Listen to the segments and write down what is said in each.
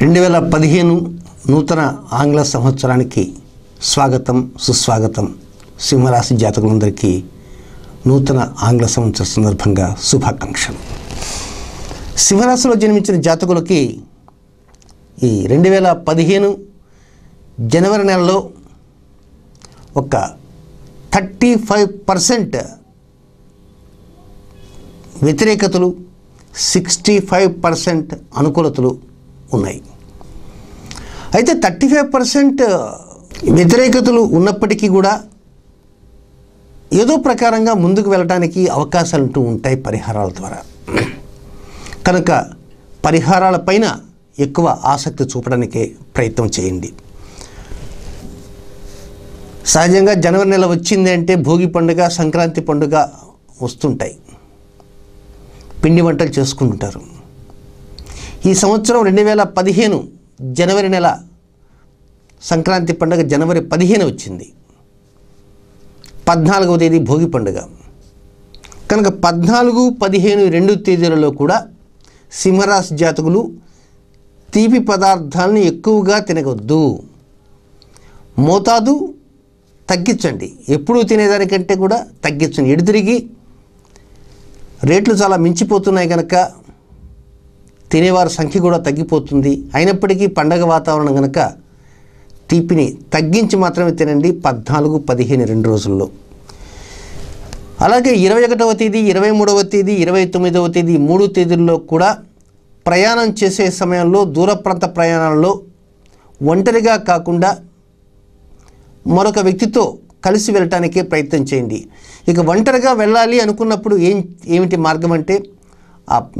2015 నూతన ఆంగ్ల సంవత్సరానికి స్వాగతం సుస్వాగతం. సింహరాశి జాతకులందరికీ నూతన ఆంగ్ల సంవత్సర సందర్భంగా శుభాకాంక్షలు. సింహరాశిలో జన్మించిన జాతకులకి ఈ 2015 జనవరి నెలలో ఒక 35% వ్యతిరేకతలు, 65% అనుకూలతలు ఉన్నాయి. అయితే 35% వ్యతిరేకతలు ఉన్నప్పటికీ కూడా ఏదో ప్రకారంగా ముందుకు వెళ్ళడానికి అవకాశాలు ఉంటూ ఉంటాయి పరిహారాల ద్వారా. కనుక పరిహారాలపైన ఎక్కువ ఆసక్తి చూపడానికే ప్రయత్నం చేయండి. సహజంగా జనవరి నెల వచ్చింది అంటే భోగి పండుగ, సంక్రాంతి పండుగ వస్తుంటాయి. పిండి వంటలు చేసుకుంటుంటారు. ఈ సంవత్సరం 2015 జనవరి నెల సంక్రాంతి పండుగ జనవరి 15 వచ్చింది. 14వ తేదీ భోగి పండుగ. కనుక 14, 15 రెండు తేదీలలో కూడా సింహరాశి జాతకులు తీపి పదార్థాలను ఎక్కువగా తినవద్దు. మోతాదు తగ్గించండి. ఎప్పుడూ తినేదానికంటే కూడా తగ్గించండి. ఎడుతిరిగి రేట్లు చాలా మించిపోతున్నాయి కనుక తినేవారి సంఖ్య కూడా తగ్గిపోతుంది. అయినప్పటికీ పండగ వాతావరణం కనుక తీపిని తగ్గించి మాత్రమే తినండి 14, 15 రెండు రోజుల్లో. అలాగే 21వ తేదీ, 23వ తేదీ, 29వ తేదీ 3 తేదీల్లో కూడా ప్రయాణం చేసే సమయంలో దూర ప్రాంత ప్రయాణాలలో ఒంటరిగా కాకుండా మరొక వ్యక్తితో కలిసి వెళ్ళటానికే ప్రయత్నం చేయండి. ఇక ఒంటరిగా వెళ్ళాలి అనుకున్నప్పుడు ఏమిటి మార్గం అంటే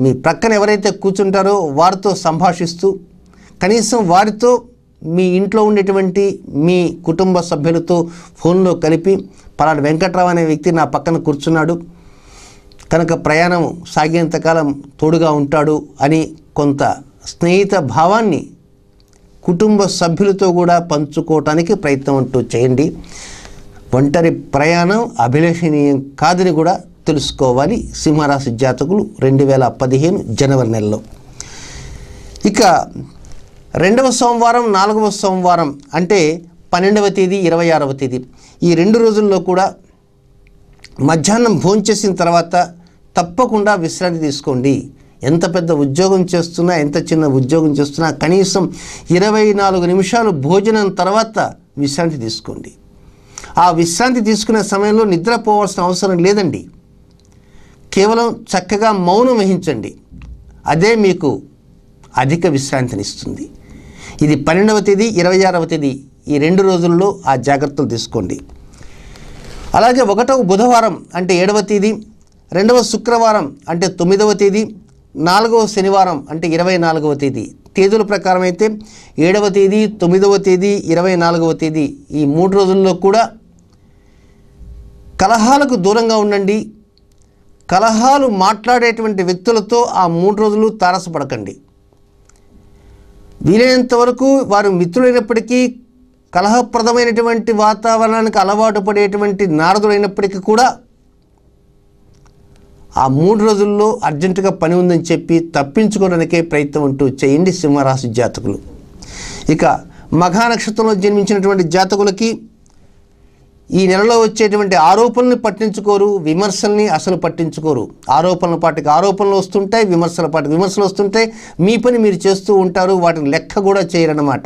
మీ ప్రక్కన ఎవరైతే కూర్చుంటారో వారితో సంభాషిస్తూ కనీసం వారితో మీ ఇంట్లో ఉండేటువంటి మీ కుటుంబ సభ్యులతో ఫోన్లో కలిపి పలానా వెంకట్రావు అనే వ్యక్తి నా పక్కన కూర్చున్నాడు కనుక ప్రయాణం సాగేంతకాలం తోడుగా ఉంటాడు అని కొంత స్నేహిత భావాన్ని కుటుంబ సభ్యులతో కూడా పంచుకోవటానికి ప్రయత్నం అంటూ చేయండి. ఒంటరి ప్రయాణం అభిలషణీయం కాదని కూడా తెలుసుకోవాలి సింహరాశి జాతకులు 2015 జనవరి నెలలో. ఇక 2వ సోమవారం, 4వ సోమవారం అంటే 12వ తేదీ, 26వ తేదీ ఈ 2 రోజుల్లో కూడా మధ్యాహ్నం భోంచేసిన తర్వాత తప్పకుండా విశ్రాంతి తీసుకోండి. ఎంత పెద్ద ఉద్యోగం చేస్తున్నా, ఎంత చిన్న ఉద్యోగం చేస్తున్నా కనీసం 24 నిమిషాలు భోజనం తర్వాత విశ్రాంతి తీసుకోండి. ఆ విశ్రాంతి తీసుకునే సమయంలో నిద్రపోవాల్సిన అవసరం లేదండి. కేవలం చక్కగా మౌనం వహించండి. అదే మీకు అధిక విశ్రాంతినిస్తుంది. ఇది 12వ తేదీ, 26వ తేదీ ఈ 2 రోజుల్లో ఆ జాగ్రత్తలు తీసుకోండి. అలాగే 1వ బుధవారం అంటే 7వ తేదీ, 2వ శుక్రవారం అంటే 9వ తేదీ, 4వ శనివారం అంటే 24వ తేదీ తేదీల ప్రకారం అయితే 7వ తేదీ, 9వ తేదీ, 24వ తేదీ ఈ 3 రోజుల్లో కూడా కలహాలకు దూరంగా ఉండండి. కలహాలు మాట్లాడేటువంటి వ్యక్తులతో ఆ 3 రోజులు తారసపడకండి. వీలైనంత వరకు వారు మిత్రులైనప్పటికీ కలహప్రదమైనటువంటి వాతావరణానికి అలవాటు పడేటువంటి నారదులైనప్పటికీ కూడా ఆ 3 రోజుల్లో అర్జెంటుగా పని ఉందని చెప్పి తప్పించుకోవడానికే ప్రయత్నం అంటూ చేయండి సింహరాశి జాతకులు. ఇక మఘా నక్షత్రంలో జన్మించినటువంటి జాతకులకి ఈ నెలలో వచ్చేటువంటి ఆరోపణల్ని పట్టించుకోరు, విమర్శల్ని అసలు పట్టించుకోరు. ఆరోపణల పాటికి ఆరోపణలు వస్తుంటాయి, విమర్శల పాటికి విమర్శలు వస్తుంటాయి. మీ పని మీరు చేస్తూ ఉంటారు, వాటిని లెక్క కూడా చేయరన్నమాట.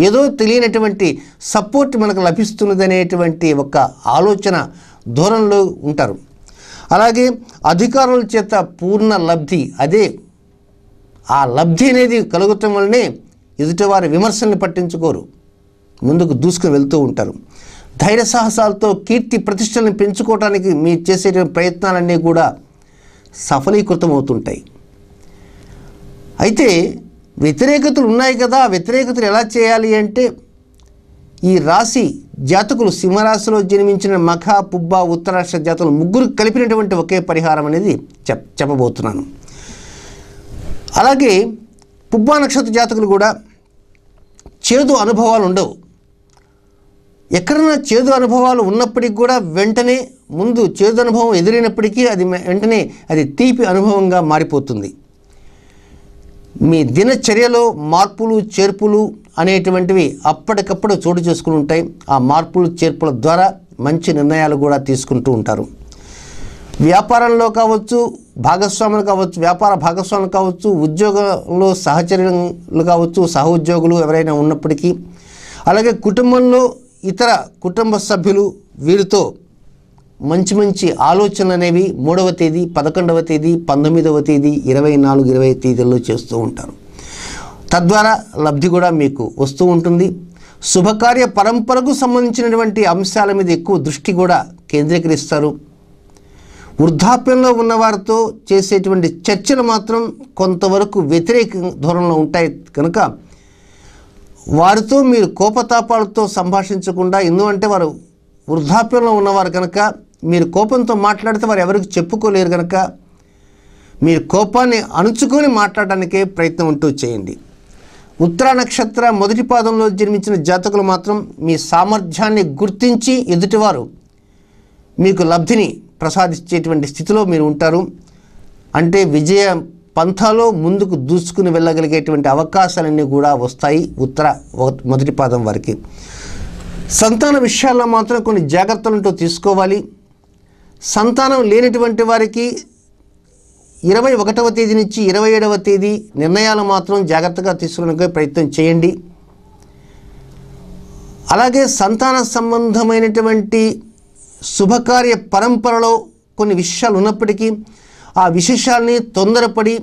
ఏదో తెలియనటువంటి సపోర్ట్ మనకు లభిస్తున్నది అనేటువంటి ఒక ఆలోచన ధోరణిలో ఉంటారు. అలాగే అధికారుల చేత పూర్ణ లబ్ధి, అదే ఆ లబ్ధి అనేది కలుగటం వల్లనే ఎదుటివారి విమర్శల్ని పట్టించుకోరు, ముందుకు దూసుకుని వెళ్తూ ఉంటారు. ధైర్య సాహసాలతో కీర్తి ప్రతిష్టలను పెంచుకోవడానికి మీరు చేసే ప్రయత్నాలన్నీ కూడా సఫలీకృతం అవుతుంటాయి. అయితే వ్యతిరేకతలు ఉన్నాయి కదా, వ్యతిరేకతలు ఎలా చేయాలి అంటే ఈ రాశి జాతకులు సింహరాశిలో జన్మించిన మఖ, పుబ్బ, ఉత్తరాష్ట్ర జాతకులు ముగ్గురు కలిపినటువంటి ఒకే పరిహారం అనేది చెప్పబోతున్నాను. అలాగే పుబ్బ నక్షత్ర జాతకులు కూడా చేదు అనుభవాలు ఉండవు. ఎక్కడైనా చేదు అనుభవాలు ఉన్నప్పటికీ కూడా వెంటనే ముందు చేదు అనుభవం ఎదురైనప్పటికీ అది వెంటనే అది తీపి అనుభవంగా మారిపోతుంది. మీ దినచర్యలో మార్పులు చేర్పులు అనేటువంటివి అప్పటికప్పుడు చోటు చేసుకుని ఉంటాయి. ఆ మార్పులు చేర్పుల ద్వారా మంచి నిర్ణయాలు కూడా తీసుకుంటూ ఉంటారు. వ్యాపారంలో కావచ్చు, భాగస్వాములు కావచ్చు, వ్యాపార భాగస్వాములు కావచ్చు, ఉద్యోగంలో సహచరులు కావచ్చు, సహోద్యోగులు ఎవరైనా ఉన్నప్పటికీ, అలాగే కుటుంబంలో ఇతర కుటుంబ సభ్యులు వీరితో మంచి మంచి ఆలోచనలు అనేవి 3వ తేదీ, 11వ తేదీ, 19వ తేదీ, 24, 20 తేదీల్లో చేస్తూ ఉంటారు. తద్వారా లబ్ధి కూడా మీకు వస్తూ ఉంటుంది. శుభకార్య పరంపరకు సంబంధించినటువంటి అంశాల మీద ఎక్కువ దృష్టి కూడా కేంద్రీకరిస్తారు. వృద్ధాప్యంలో ఉన్నవారితో చేసేటువంటి చర్చలు మాత్రం కొంతవరకు వ్యతిరేక ధోరణిలో ఉంటాయి కనుక వారితో మీరు కోపతాపాలతో సంభాషించకుండా, ఎందుకంటే వారు వృద్ధాప్యంలో ఉన్నవారు కనుక మీరు కోపంతో మాట్లాడితే వారు ఎవరికి చెప్పుకోలేరు కనుక మీరు కోపాన్ని అణుచుకొని మాట్లాడడానికే ప్రయత్నం అంటూ చేయండి. ఉత్తర నక్షత్ర మొదటి పాదంలో జన్మించిన జాతకులు మాత్రం మీ సామర్థ్యాన్ని గుర్తించి ఎదుటివారు మీకు లబ్ధిని ప్రసాదించేటువంటి స్థితిలో మీరు ఉంటారు. అంటే విజయ పంథాలో ముందుకు దూసుకుని వెళ్ళగలిగేటువంటి అవకాశాలన్నీ కూడా వస్తాయి ఉత్తర మొదటి పాదం వారికి. సంతాన విషయాల్లో మాత్రం కొన్ని జాగ్రత్తలంటూ తీసుకోవాలి. సంతానం లేనటువంటి వారికి 21వ తేదీ నుంచి 27వ తేదీ నిర్ణయాలు మాత్రం జాగ్రత్తగా తీసుకోవడానికి ప్రయత్నం చేయండి. అలాగే సంతాన సంబంధమైనటువంటి శుభకార్య పరంపరలో కొన్ని విషయాలు ఉన్నప్పటికీ ఆ విశేషాలని తొందరపడి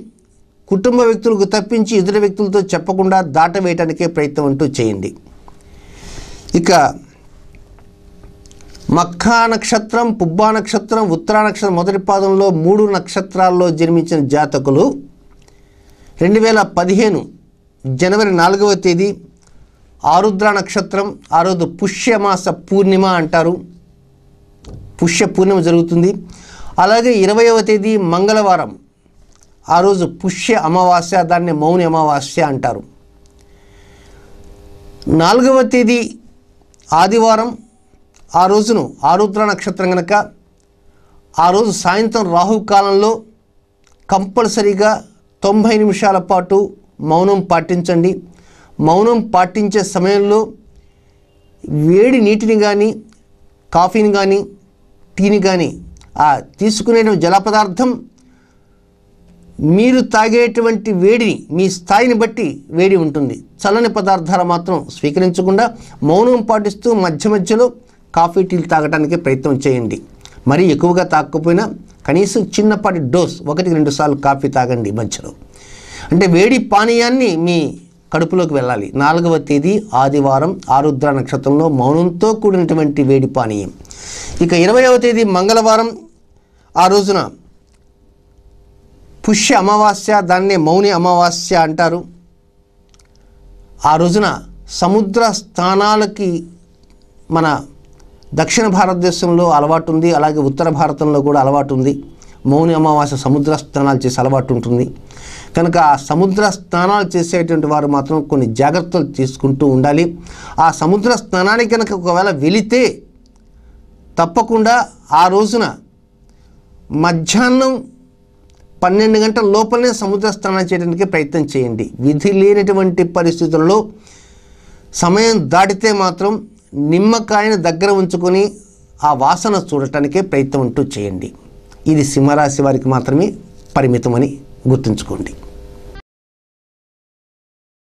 కుటుంబ వ్యక్తులకు తప్పించి ఇతర వ్యక్తులతో చెప్పకుండా దాటవేయటానికే ప్రయత్నం అంటూ చేయండి. ఇక మఖా నక్షత్రం, పుబ్బా నక్షత్రం, ఉత్తరా నక్షత్రం మొదటి పాదంలో 3 నక్షత్రాల్లో జన్మించిన జాతకులు 2015 జనవరి 4వ తేదీ ఆరుద్ర నక్షత్రం, ఆ రోజు పుష్యమాస పూర్ణిమ అంటారు, పుష్య పూర్ణిమ జరుగుతుంది. అలాగే 20వ తేదీ మంగళవారం, ఆ రోజు పుష్య అమావాస్య, దాన్ని మౌని అమావాస్య అంటారు. 4వ తేదీ ఆదివారం, ఆ రోజును ఆరుద్ర నక్షత్రం కనుక ఆ రోజు సాయంత్రం రాహుకాలంలో కంపల్సరీగా 90 నిమిషాల పాటు మౌనం పాటించండి. మౌనం పాటించే సమయంలో వేడి నీటిని కానీ, కాఫీని కానీ, టీని కానీ, ఆ తీసుకునే జల పదార్థం మీరు తాగేటువంటి వేడిని మీ స్థాయిని బట్టి వేడి ఉంటుంది. చల్లని పదార్థాలు మాత్రం స్వీకరించకుండా మౌనం పాటిస్తూ మధ్య మధ్యలో కాఫీ టీలు తాగడానికి ప్రయత్నం చేయండి. మరీ ఎక్కువగా తాగకపోయినా కనీసం చిన్నపాటి డోస్ 1-2 సార్లు కాఫీ తాగండి మధ్యలో. అంటే వేడి పానీయాన్ని మీ కడుపులోకి వెళ్ళాలి. 4వ తేదీ ఆదివారం ఆరుద్ర నక్షత్రంలో మౌనంతో కూడినటువంటి వేడి పానీయం. ఇక 20వ తేదీ మంగళవారం, ఆ రోజున పుష్య అమావాస్య, దాన్నే మౌని అమావాస్య అంటారు. ఆ రోజున సముద్ర స్నానాలకి మన దక్షిణ భారతదేశంలో అలవాటు ఉంది, అలాగే ఉత్తర భారతంలో కూడా అలవాటు ఉంది. మౌని అమావాస్య సముద్ర స్నానాలు చేసే అలవాటు ఉంటుంది కనుక ఆ సముద్ర స్నానాలు చేసేటువంటి వారు మాత్రం కొన్ని జాగ్రత్తలు తీసుకుంటూ ఉండాలి. ఆ సముద్ర స్నానానికి కనుక ఒకవేళ వెళితే తప్పకుండా ఆ రోజున మధ్యాహ్నం 12 గంటల లోపలనే సముద్ర స్నానం చేయడానికి ప్రయత్నం చేయండి. విధి లేనటువంటి పరిస్థితుల్లో సమయం దాటితే మాత్రం నిమ్మకాయను దగ్గర ఉంచుకొని ఆ వాసన చూడటానికే ప్రయత్నం అంటూ చేయండి. ఇది సింహరాశి వారికి మాత్రమే పరిమితమని గుర్తుంచుకోండి.